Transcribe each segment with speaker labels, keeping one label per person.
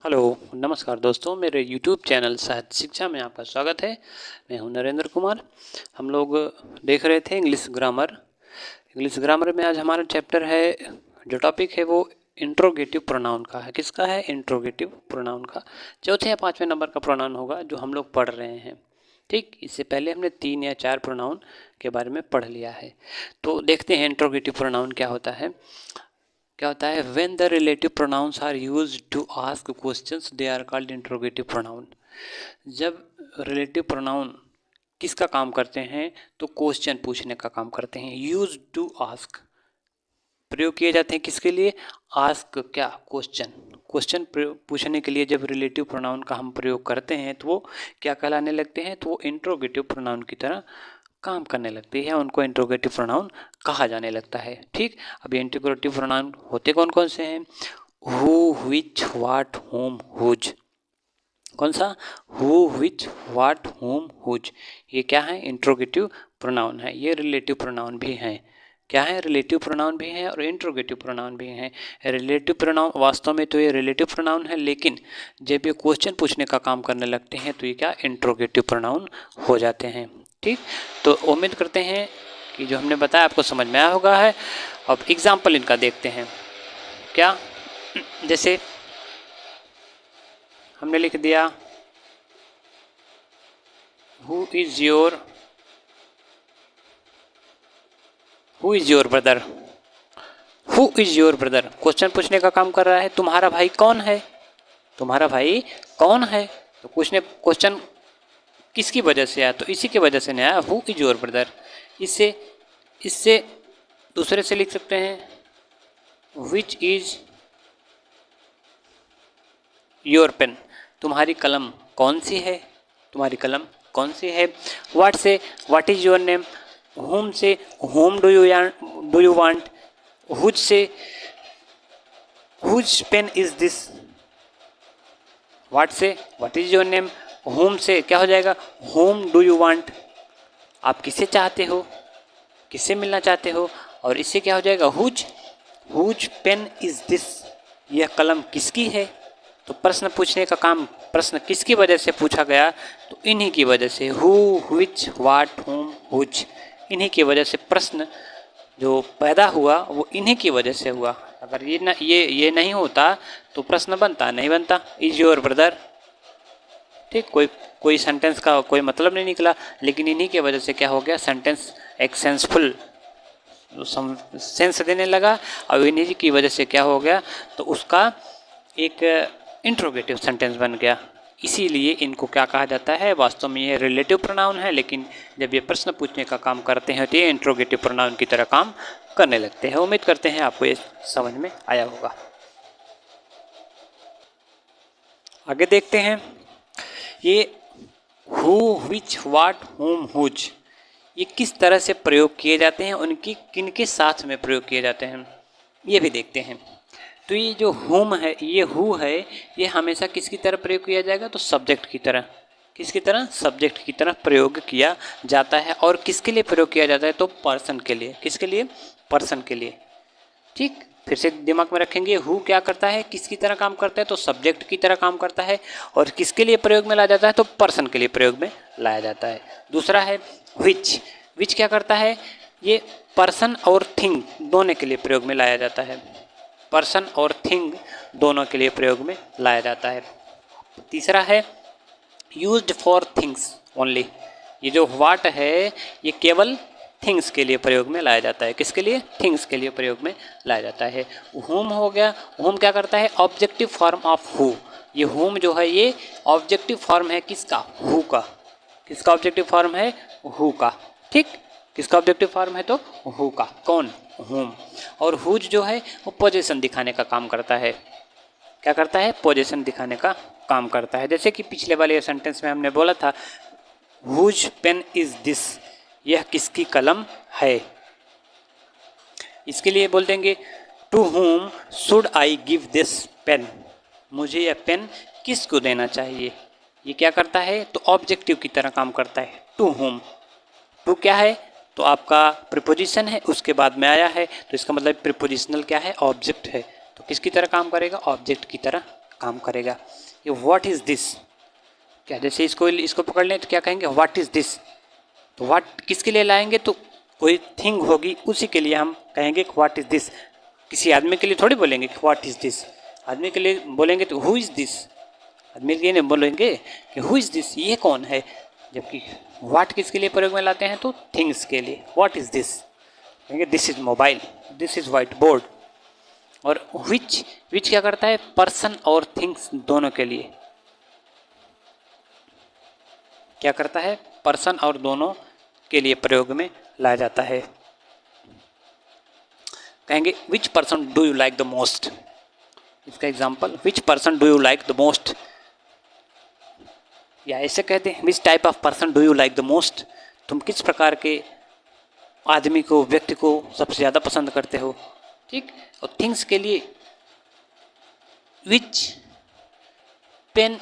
Speaker 1: Hello, नमस्कार दोस्तों। मेरे YouTube चैनल साहित्य शिक्षा में आपका स्वागत है। मैं हूं नरेंद्र कुमार। हम लोग देख रहे थे इंग्लिश ग्रामर में आज हमारा चैप्टर है, जो टॉपिक है वो इंट्रोगेटिव प्रोनाउन का है। किसका है? इंट्रोगेटिव प्रोनाउन का। चौथे या पाँचवें नंबर का प्रोनाउन होगा जो हम लोग पढ़ रहे हैं। ठीक, इससे पहले हमने 3 या 4 प्रोनाउन के बारे में पढ़ लिया है। तो देखते हैं इंट्रोगेटिव प्रोनाउन क्या होता है। When the relative pronouns are used to ask questions they are called interrogative pronoun. जब रिलेटिव प्रोनाउन किसका काम करते हैं? तो क्वेश्चन पूछने का काम करते हैं। यूज टू आस्क प्रयोग किए जाते हैं किसके लिए? आस्क क्या? क्वेश्चन पूछने के लिए जब रिलेटिव प्रोनाउन का हम प्रयोग करते हैं तो वो क्या कहलाने लगते हैं? तो वो इंट्रोगेटिव प्रोनाउन की तरह काम करने लगती है। उनको इंट्रोगेटिव प्रोनाउन कहा जाने लगता है। ठीक, अब इंट्रोगेटिव प्रोनाउन होते कौन कौन से हैं? Who, which, what, whom, whose. कौन सा? Who, which, what, whom, whose. ये क्या है? इंट्रोगेटिव प्रोनाउन है। ये रिलेटिव प्रोनाउन भी हैं। क्या है? रिलेटिव प्रोनाउन भी हैं और इंट्रोगेटिव प्रोनाउन भी हैं। रिलेटिव प्रोनाउन वास्तव में तो ये रिलेटिव प्रोनाउन है, लेकिन जब ये क्वेश्चन पूछने का काम करने लगते हैं तो ये क्या? इंट्रोगेटिव प्रोनाउन हो जाते हैं। ठीक, तो उम्मीद करते हैं कि जो हमने बताया आपको समझ में आया होगा है। अब एग्जाम्पल इनका देखते हैं। क्या? जैसे हमने लिख दिया who is your brother. Who is your brother question पूछने का काम कर रहा है। तुम्हारा भाई कौन है? तुम्हारा भाई कौन है? तो क्वेश्चन किसकी वजह से आया? तो इसी की वजह से नहीं आया, हु इज योर ब्रदर। इससे इससे दूसरे से लिख सकते हैं विच इज योर पेन। तुम्हारी कलम कौन सी है? तुम्हारी कलम कौन सी है? व्हाट से what is your name. Whom से whom do you want. Whose से whose pen is this. What से what is your name. Whom से क्या हो जाएगा? Whom do you want. आप किसे चाहते हो? किससे मिलना चाहते हो? और इससे क्या हो जाएगा? Whose pen is this. यह कलम किसकी है? तो प्रश्न पूछने का काम, प्रश्न किसकी वजह से पूछा गया? तो इन्हीं की वजह से। Who, which, what, whom, whose. इन्हीं की वजह से प्रश्न जो पैदा हुआ वो इन्हीं की वजह से हुआ। अगर ये नहीं होता तो प्रश्न बनता नहीं बनता। Is your brother. ठीक, कोई सेंटेंस का कोई मतलब नहीं निकला, लेकिन इन्हीं की वजह से क्या हो गया? सेंटेंस एक सेंसफुल सेंस देने लगा, और इन्हीं की वजह से क्या हो गया? तो उसका एक इंट्रोगेटिव सेंटेंस बन गया। इसीलिए इनको क्या कहा जाता है? वास्तव में ये रिलेटिव प्रोनाउन है, लेकिन जब ये प्रश्न पूछने का काम करते हैं तो ये इंट्रोगेटिव प्रोनाउन की तरह काम करने लगते हैं। उम्मीद करते हैं आपको ये समझ में आया होगा। आगे देखते हैं ये who, which, what, whom, whose ये किस तरह से प्रयोग किए जाते हैं, उनकी किनके साथ में प्रयोग किए जाते हैं ये भी देखते हैं। तो ये जो हुम है, ये हु है, ये हमेशा किसकी तरह प्रयोग किया जाएगा? तो सब्जेक्ट की तरह। किसकी तरह? सब्जेक्ट की तरह प्रयोग किया जाता है। और किसके लिए प्रयोग किया जाता है? तो पर्सन के लिए। किसके लिए? पर्सन के लिए। ठीक, फिर से दिमाग में रखेंगे, हु क्या करता है? किसकी तरह काम करता है? तो सब्जेक्ट की तरह काम करता है। और किसके लिए प्रयोग में लाया जाता है? तो पर्सन के लिए प्रयोग में लाया जाता है। दूसरा है विच। विच क्या करता है? ये पर्सन और थिंग दोनों के लिए प्रयोग में लाया जाता है। पर्सन और थिंग दोनों के लिए प्रयोग में लाया जाता है। तीसरा है यूज्ड फॉर थिंग्स ओनली। ये जो व्हाट है ये केवल थिंग्स के लिए प्रयोग में लाया जाता है। किसके लिए? थिंग्स के लिए प्रयोग में लाया जाता है। होम हो गया, होम क्या करता है? Objective form of who. ये होम जो है ये ऑब्जेक्टिव फॉर्म है किसका? हु का। किसका ऑब्जेक्टिव फॉर्म है? हु का। ठीक, किसका ऑब्जेक्टिव फॉर्म है? तो हु का। कौन? होम। और हुज जो है वो पोजीशन दिखाने का काम करता है। क्या करता है? पोजीशन दिखाने का काम करता है। जैसे कि पिछले वाले सेंटेंस में हमने बोला था हुज पेन इज दिस। यह किसकी कलम है? इसके लिए बोल देंगे to whom should I give this pen. मुझे यह पेन किसको देना चाहिए? ये क्या करता है? तो ऑब्जेक्टिव की तरह काम करता है। To whom. टू क्या है? तो आपका प्रीपोजिशन है, उसके बाद में आया है, तो इसका मतलब प्रीपोजिशनल क्या है? ऑब्जेक्ट है। तो किसकी तरह काम करेगा? ऑब्जेक्ट की तरह काम करेगा। ये व्हाट इज़ दिस, क्या जैसे इसको पकड़ लें तो क्या कहेंगे, व्हाट इज़ दिस। तो व्हाट किसके लिए लाएंगे, तो कोई थिंग होगी उसी के लिए हम कहेंगे व्हाट इज़ दिस। किसी आदमी के लिए थोड़ी बोलेंगे व्हाट इज़ दिस, आदमी के लिए बोलेंगे तो हु इज़ दिस, आदमी के लिए नहीं बोलेंगे कि हु इज़ दिस, ये कौन है। जबकि व्हाट किसके लिए प्रयोग में लाते हैं, तो थिंग्स के लिए, व्हाट इज़ दिस कहेंगे this is mobile, this is white board. और विच क्या करता है, पर्सन और थिंग्स दोनों के लिए क्या करता है, पर्सन और दोनों के लिए प्रयोग में लाया जाता है। कहेंगे which person do you like the most, इसका example which person do you like the most, या ऐसे कहते हैं which type of person do you like the most, तुम किस प्रकार के आदमी को, व्यक्ति को सबसे ज़्यादा पसंद करते हो। ठीक, और थिंग्स के लिए which pen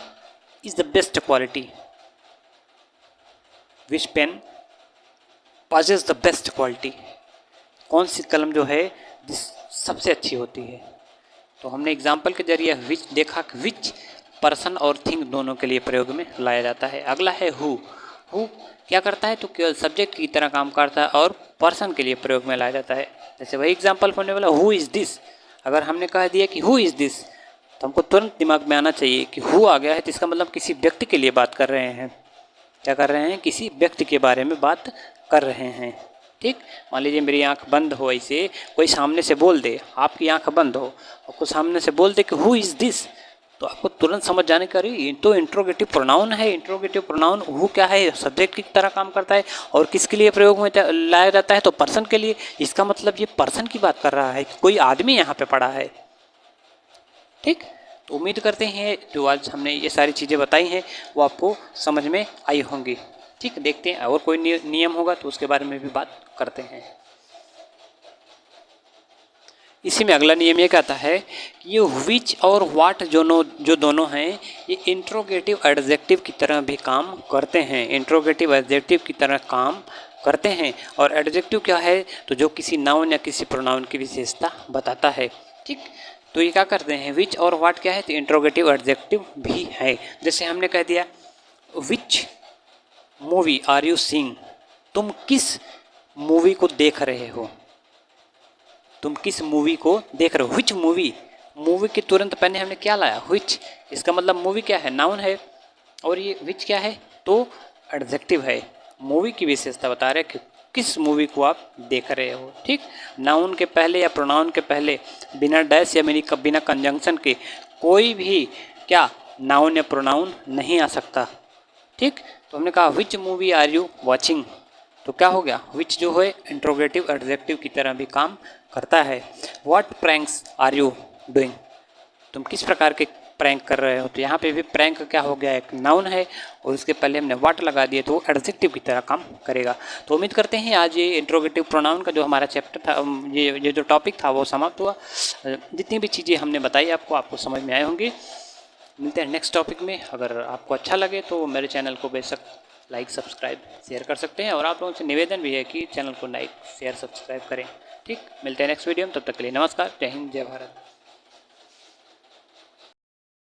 Speaker 1: is the best quality, which pen possesses the best quality, कौन सी कलम जो है सबसे अच्छी होती है। तो हमने एग्जाम्पल के जरिए विच देखा कि विच पर्सन और थिंग दोनों के लिए प्रयोग में लाया जाता है। अगला है हु क्या करता है, तो केवल सब्जेक्ट की तरह काम करता है और पर्सन के लिए प्रयोग में लाया जाता है। जैसे वही एग्जाम्पल होने वाला हु इज़ दिस, अगर हमने कह दिया कि हु इज़ दिस तो हमको तुरंत दिमाग में आना चाहिए कि हु आ गया है, तो इसका मतलब किसी व्यक्ति के लिए बात कर रहे हैं। क्या कर रहे हैं, किसी व्यक्ति के बारे में बात कर रहे हैं। ठीक, मान लीजिए मेरी आंख बंद हो, ऐसे कोई सामने से बोल दे, आपकी आंख बंद हो और कोई सामने से बोल दे कि हु इज़ दिस, तो आपको तुरंत समझ जाने का रही तो इंट्रोगेटिव प्रोनाउन है। इंट्रोगेटिव प्रोनाउन हु क्या है, सब्जेक्ट की तरह काम करता है और किसके लिए प्रयोग में लाया जाता है, तो पर्सन के लिए। इसका मतलब ये पर्सन की बात कर रहा है, कोई आदमी यहाँ पे पड़ा है। ठीक, तो उम्मीद करते हैं जो आज हमने ये सारी चीज़ें बताई हैं वो आपको समझ में आई होंगी। ठीक, देखते हैं और कोई नियम होगा तो उसके बारे में भी बात करते हैं। इसी में अगला नियम ये कहता है कि ये विच और व्हाट जो दोनों हैं ये इंट्रोगेटिव एडजेक्टिव की तरह भी काम करते हैं। इंट्रोगेटिव एडजेक्टिव की तरह काम करते हैं। और एडजेक्टिव क्या है, तो जो किसी नाउन या किसी प्रोनाउन की विशेषता बताता है। ठीक, तो ये क्या करते हैं, विच और व्हाट क्या है, तो इंट्रोगेटिव एडजेक्टिव भी है। जैसे हमने कह दिया which movie are you seeing, तुम किस मूवी को देख रहे हो, तुम किस मूवी को देख रहे हो। विच मूवी, मूवी के तुरंत पहले हमने क्या लाया, विच, इसका मतलब मूवी क्या है, नाउन है, और ये विच क्या है, तो एडजेक्टिव है, मूवी की विशेषता बता रहे कि किस मूवी को आप देख रहे हो। ठीक, नाउन के पहले या प्रोनाउन के पहले बिना डैश या बिना कंजंक्शन के कोई भी क्या नाउन या प्रोनाउन नहीं आ सकता। ठीक, तो हमने कहा which movie are you watching, तो क्या हो गया, विच जो है इंट्रोगेटिव एडजेक्टिव की तरह भी काम करता है। What pranks are you doing, तुम किस प्रकार के प्रैंक कर रहे हो, तो यहाँ पे भी प्रैंक क्या हो गया, एक नाउन है और उसके पहले हमने व्हाट लगा दिए तो वो एडजेक्टिव की तरह काम करेगा। तो उम्मीद करते हैं आज ये इंट्रोगेटिव प्रोनाउन का जो हमारा चैप्टर था, ये जो टॉपिक था वो समाप्त हुआ। जितनी भी चीज़ें हमने बताई आपको समझ में आए होंगी। मिलते हैं नेक्स्ट टॉपिक में। अगर आपको अच्छा लगे तो मेरे चैनल को बेशक लाइक सब्सक्राइब शेयर कर सकते हैं, और आप लोगों से निवेदन भी है कि चैनल को लाइक शेयर सब्सक्राइब करें। ठीक, मिलते हैं नेक्स्ट वीडियो में, तब तक के लिए नमस्कार, जय हिंद, जय भारत।